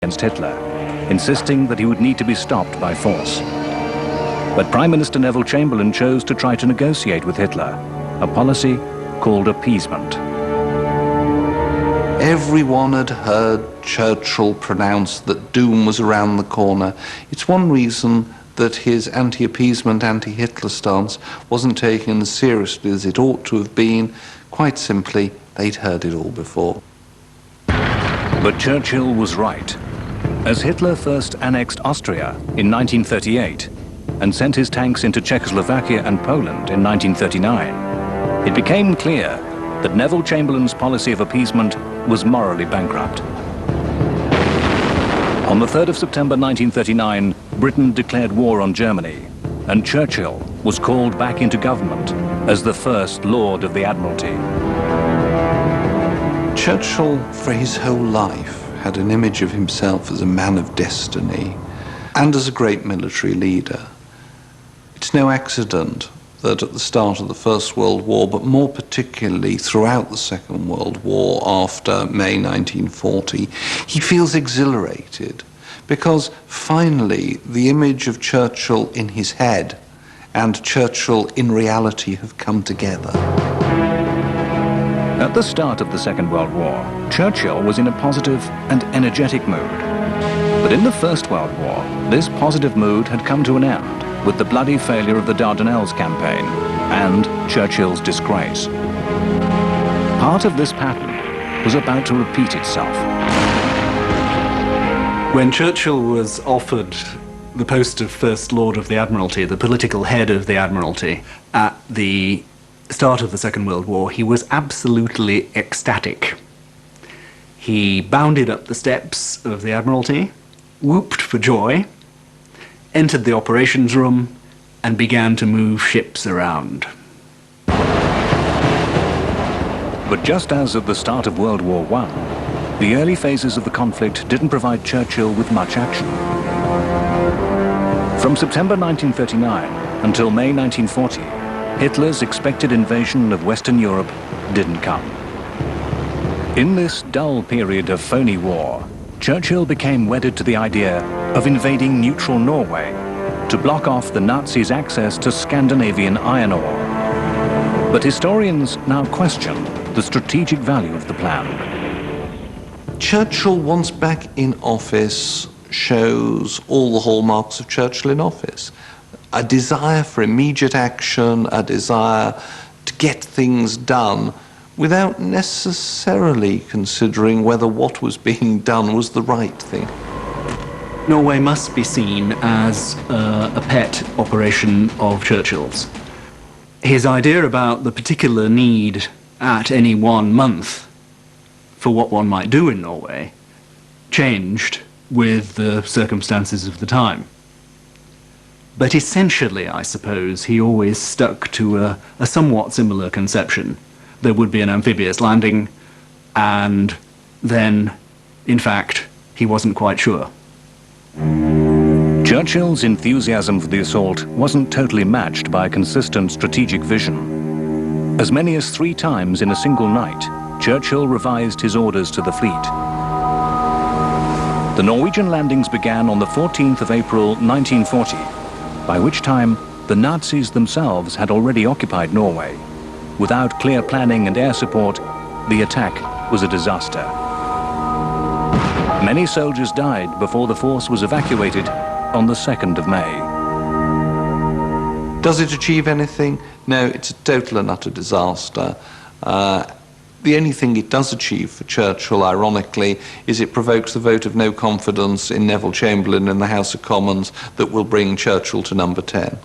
against Hitler, insisting that he would need to be stopped by force. But Prime Minister Neville Chamberlain chose to try to negotiate with Hitler, a policy called appeasement. Everyone had heard Churchill pronounce that doom was around the corner. It's one reason that his anti-appeasement, anti-Hitler stance wasn't taken as seriously as it ought to have been. Quite simply, they'd heard it all before. But Churchill was right. As Hitler first annexed Austria in 1938 and sent his tanks into Czechoslovakia and Poland in 1939, it became clear that Neville Chamberlain's policy of appeasement was morally bankrupt. On the 3rd of September 1939, Britain declared war on Germany, and Churchill was called back into government as the first Lord of the Admiralty. Churchill, for his whole life, had an image of himself as a man of destiny and as a great military leader. It's no accident that at the start of the First World War, but more particularly throughout the Second World War after May 1940, he feels exhilarated because finally the image of Churchill in his head and Churchill in reality have come together. At the start of the Second World War, Churchill was in a positive and energetic mood. But in the First World War, this positive mood had come to an end with the bloody failure of the Dardanelles campaign and Churchill's disgrace. Part of this pattern was about to repeat itself. When Churchill was offered the post of First Lord of the Admiralty, the political head of the Admiralty, at the start of the Second World War, he was absolutely ecstatic. He bounded up the steps of the Admiralty, whooped for joy, entered the operations room, and began to move ships around. But just as at the start of World War I, the early phases of the conflict didn't provide Churchill with much action. From September 1939 until May 1940, Hitler's expected invasion of Western Europe didn't come. In this dull period of phony war, Churchill became wedded to the idea of invading neutral Norway to block off the Nazis' access to Scandinavian iron ore. But historians now question the strategic value of the plan. Churchill, once back in office, shows all the hallmarks of Churchill in office. A desire for immediate action, a desire to get things done without necessarily considering whether what was being done was the right thing. Norway must be seen as a pet operation of Churchill's. His idea about the particular need at any one month for what one might do in Norway changed with the circumstances of the time. But essentially, I suppose, he always stuck to a somewhat similar conception. There would be an amphibious landing, and then, in fact, he wasn't quite sure. Churchill's enthusiasm for the assault wasn't totally matched by a consistent strategic vision. As many as 3 times in a single night, Churchill revised his orders to the fleet. The Norwegian landings began on the 14th of April 1940, by which time the Nazis themselves had already occupied Norway. Without clear planning and air support, the attack was a disaster. Many soldiers died before the force was evacuated on the 2nd of May. Does it achieve anything? No, it's a total and utter disaster. The only thing it does achieve for Churchill, ironically, is it provokes the vote of no confidence in Neville Chamberlain in the House of Commons that will bring Churchill to number 10.